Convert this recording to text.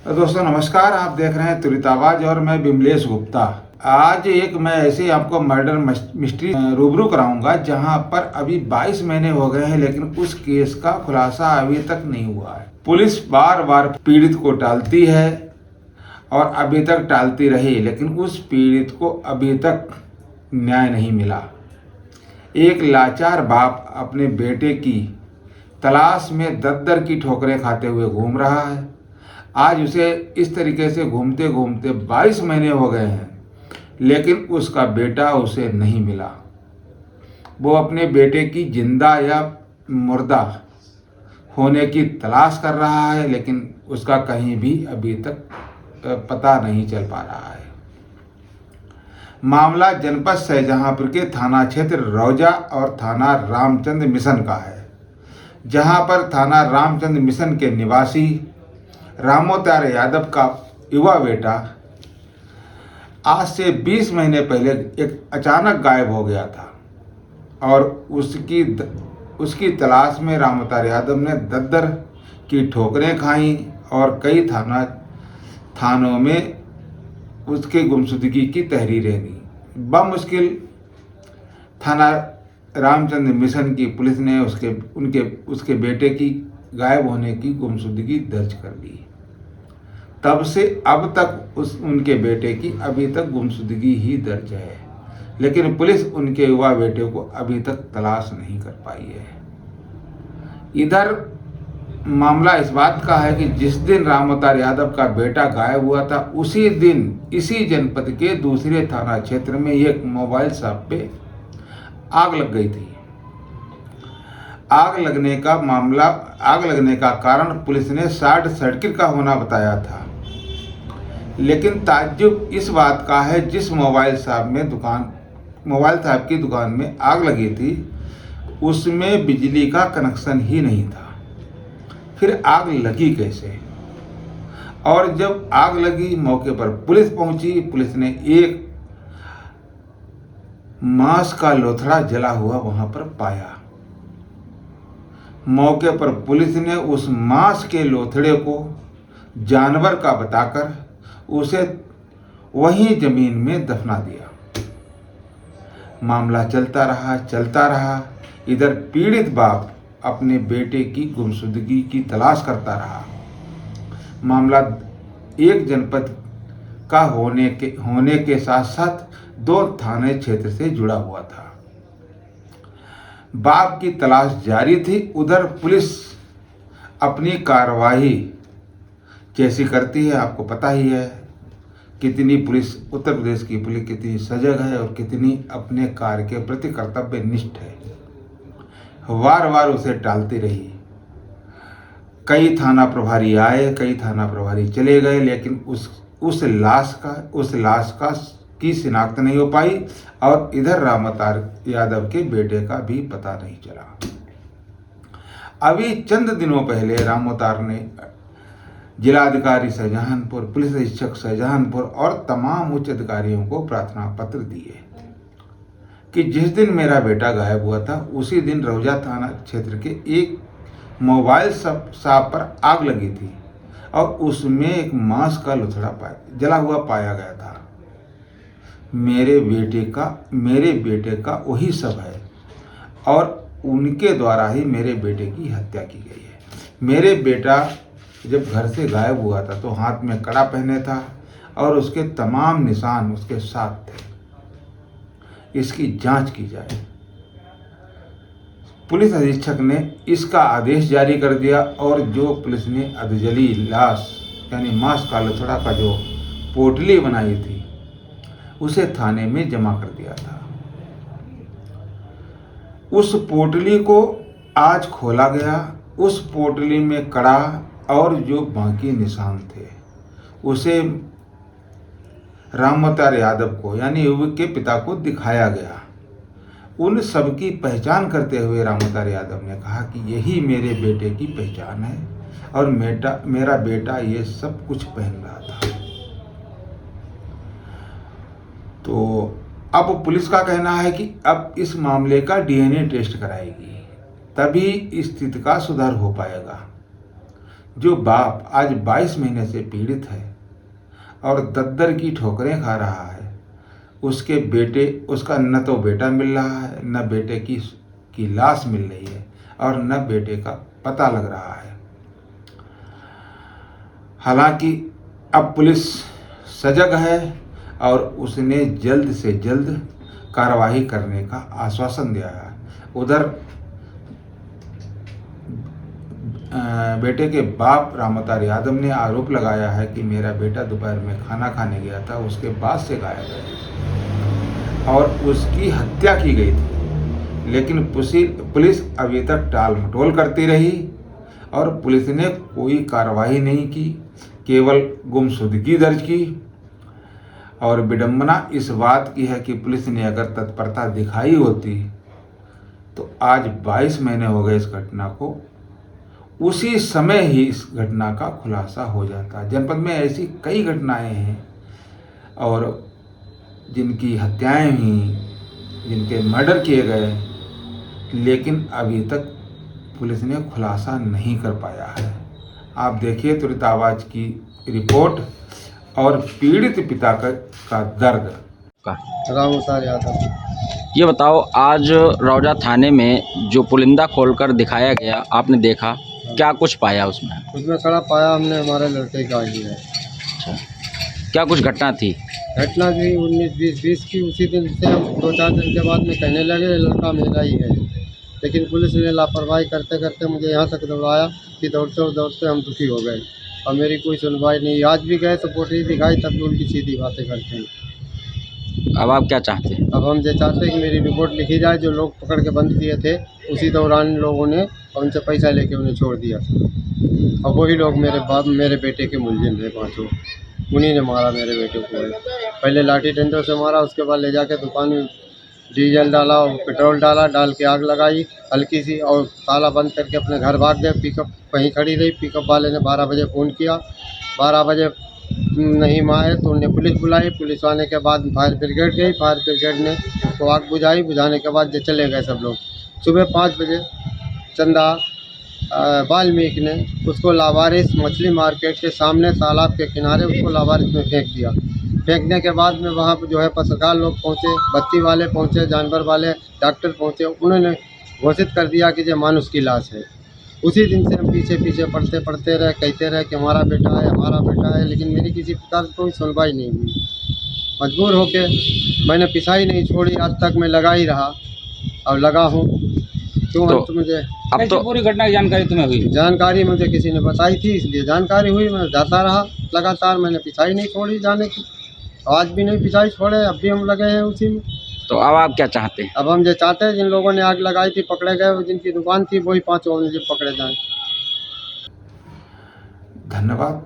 दोस्तों नमस्कार, आप देख रहे हैं तुरित आवाज और मैं बिमलेश गुप्ता। आज मैं ऐसे आपको मर्डर मिस्ट्री रूबरू कराऊंगा जहां पर अभी 22 महीने हो गए हैं, लेकिन उस केस का खुलासा अभी तक नहीं हुआ है। पुलिस बार बार पीड़ित को टालती है और अभी तक टालती रही, लेकिन उस पीड़ित को अभी तक न्याय नहीं मिला। एक लाचार बाप अपने बेटे की तलाश में दर की ठोकरें खाते हुए घूम रहा है। आज उसे इस तरीके से घूमते घूमते 22 महीने हो गए हैं, लेकिन उसका बेटा उसे नहीं मिला। वो अपने बेटे की जिंदा या मुर्दा होने की तलाश कर रहा है, लेकिन उसका कहीं भी अभी तक पता नहीं चल पा रहा है। मामला जनपद शाहजहांपुर के थाना क्षेत्र रौजा और थाना रामचंद्र मिशन का है, जहां पर थाना रामचंद्र मिशन के निवासी रामोतार यादव का युवा बेटा आज से 20 महीने पहले एक अचानक गायब हो गया था और उसकी तलाश में रामोतार यादव ने दर की ठोकरें खाई और कई थानों में उसके गुमशुदगी की तहरीरें दी। बमुश्किल थाना रामचंद्र मिशन की पुलिस ने उसके बेटे की गायब होने की गुमशुदगी दर्ज कर ली। तब से अब तक उनके बेटे की अभी तक गुमशुदगी ही दर्ज है, लेकिन पुलिस उनके युवा बेटे को अभी तक तलाश नहीं कर पाई है। इधर मामला इस बात का है कि जिस दिन रामोतार यादव का बेटा गायब हुआ था, उसी दिन इसी जनपद के दूसरे थाना क्षेत्र में एक मोबाइल शॉप पे आग लग गई थी। आग लगने का कारण पुलिस ने शॉर्ट सर्किट का होना बताया था, लेकिन ताज्जुब इस बात का है जिस मोबाइल शॉप की दुकान में आग लगी थी उसमें बिजली का कनेक्शन ही नहीं था। फिर आग लगी कैसे? और जब आग लगी, मौके पर पुलिस पहुंची। पुलिस ने एक मांस का लोथड़ा जला हुआ वहां पर पाया। मौके पर पुलिस ने उस मांस के लोथड़े को जानवर का बताकर उसे वहीं जमीन में दफना दिया। मामला चलता रहा। इधर पीड़ित बाप अपने बेटे की गुमशुदगी की तलाश करता रहा। मामला एक जनपद का होने के साथ साथ 2 थाने क्षेत्र से जुड़ा हुआ था। बाप की तलाश जारी थी। उधर पुलिस अपनी कार्रवाई जैसी करती है, आपको पता ही है कितनी पुलिस, उत्तर प्रदेश की पुलिस कितनी सजग है और कितनी अपने कार्य के प्रति कर्तव्यनिष्ठ है। वार वार उसे टालती रही। कई थाना प्रभारी आए, कई थाना प्रभारी चले गए, लेकिन उस लाश की शिनाख्त नहीं हो पाई और इधर रामोतार यादव के बेटे का भी पता नहीं चला। अभी चंद दिनों पहले रामोतार ने जिलाधिकारी शाहजहांपुर, पुलिस अधीक्षक शाहजहांपुर और तमाम उच्च अधिकारियों को प्रार्थना पत्र दिए कि जिस दिन मेरा बेटा गायब हुआ था उसी दिन रौजा थाना क्षेत्र के एक मोबाइल शॉप पर आग लगी थी और उसमें एक मांस का लोथड़ा जला हुआ पाया गया था। मेरे बेटे का वही शव है और उनके द्वारा ही मेरे बेटे की हत्या की गई है। मेरे बेटा जब घर से गायब हुआ था तो हाथ में कड़ा पहने था और उसके तमाम निशान उसके साथ थे। इसकी जांच की जाए। पुलिस अधीक्षक ने इसका आदेश जारी कर दिया और जो पुलिस ने अधजली लाश यानी मांस का लोथड़ा का जो पोटली बनाई थी उसे थाने में जमा कर दिया था। उस पोटली को आज खोला गया। उस पोटली में कड़ा और जो बाकी निशान थे उसे रामोतार यादव को यानी युवक के पिता को दिखाया गया। उन सब की पहचान करते हुए रामोतार यादव ने कहा कि यही मेरे बेटे की पहचान है और मेरा बेटा ये सब कुछ पहन रहा था। तो अब पुलिस का कहना है कि अब इस मामले का डीएनए टेस्ट कराएगी, तभी स्थिति का सुधार हो पाएगा। जो बाप आज 22 महीने से पीड़ित है और दद्दर की ठोकरें खा रहा है, उसके बेटे, उसका न तो बेटा मिल रहा है, न बेटे की लाश मिल रही है और न बेटे का पता लग रहा है। हालांकि अब पुलिस सजग है और उसने जल्द से जल्द कार्रवाई करने का आश्वासन दिया है। उधर बेटे के बाप रामोतार यादव ने आरोप लगाया है कि मेरा बेटा दोपहर में खाना खाने गया था, उसके बाद से गायब है और उसकी हत्या की गई थी। लेकिन पुलिस अभी तक टाल मटोल करती रही और पुलिस ने कोई कार्रवाई नहीं की, केवल गुमशुदगी दर्ज की। और विडंबना इस बात की है कि पुलिस ने अगर तत्परता दिखाई होती तो आज 22 महीने हो गए इस घटना को, उसी समय ही इस घटना का खुलासा हो जाता। जनपद में ऐसी कई घटनाएं हैं और जिनकी हत्याएं हुई, जिनके मर्डर किए गए, लेकिन अभी तक पुलिस ने खुलासा नहीं कर पाया है। आप देखिए तुरंत आवाज की रिपोर्ट और पीड़ित पिता का दर्द। रामोतार यादव। ये बताओ, आज रौजा थाने में जो पुलिंदा खोलकर दिखाया गया, आपने देखा, क्या कुछ पाया उसमें? उसमें खड़ा पाया हमने हमारे लड़के का ही है। अच्छा, क्या कुछ घटना थी? घटना थी 19-20 की। उसी दिन से हम 2-4 दिन के बाद में कहने लगे लड़का मेरा ही है, लेकिन पुलिस ने लापरवाही करते करते मुझे यहाँ तक दौड़ाया कि दौड़ते दौड़ते हम दुखी हो गए और मेरी कोई सुनवाई नहीं। आज भी गए तो पोटरी दिखाई, तब भी उनकी सीधी बातें करते हैं। अब आप क्या चाहते हैं? अब हम ये चाहते हैं कि मेरी रिपोर्ट लिखी जाए। जो लोग पकड़ के बंद किए थे, उसी दौरान लोगों ने उनसे पैसा लेके उन्हें छोड़ दिया था और वही लोग मेरे बेटे के मुलजिम हैं। 5 उन्हीं ने मारा मेरे बेटे को। पहले लाठी डंडों से मारा, उसके बाद ले जाके दुकान में डीजल डाला और पेट्रोल डाल के आग लगाई हल्की सी और ताला बंद करके अपने घर भाग गए। पिकअप वहीं खड़ी रही। पिकअप वाले ने 12 बजे फ़ोन किया, 12 बजे नहीं आए तो उन्होंने पुलिस बुलाई। पुलिस आने के बाद फायर ब्रिगेड गई। फायर ब्रिगेड ने उसको आग बुझाई। बुझाने के बाद जो चले गए सब लोग। सुबह 5 बजे चंदा वाल्मीकि ने उसको लावारिस मछली मार्केट के सामने तालाब के किनारे उसको लावारिस में फेंक दिया। फेंकने के बाद में वहाँ पर जो है पत्रकार लोग पहुँचे, बत्ती वाले पहुँचे, जानवर वाले, डॉक्टर पहुँचे। उन्होंने घोषित कर दिया कि ये मानुस की लाश है। उसी दिन से हम पीछे पीछे पढ़ते रहे, कहते रहे कि हमारा बेटा है, हमारा बेटा है, लेकिन मेरी किसी प्रकार से कोई सुनवाई नहीं हुई। मजबूर होके मैंने पिसाई नहीं छोड़ी, आज तक मैं लगा ही रहा और लगा हूँ। तो मुझे अब तो पूरी घटना की जानकारी तुम्हें हुई? जानकारी मुझे किसी ने बताई थी, इसलिए जानकारी हुई। मैं जाता रहा लगातार, मैंने पिसाई नहीं छोड़ी जाने की। आज भी नहीं पिसाई छोड़े, अब भी हम लगे हैं उसी में। तो अब आप क्या चाहते हैं? अब हम ये चाहते हैं जिन लोगों ने आग लगाई थी पकड़े गए, जिनकी दुकान थी वही 5 मुझे पकड़े जाएं। धन्यवाद।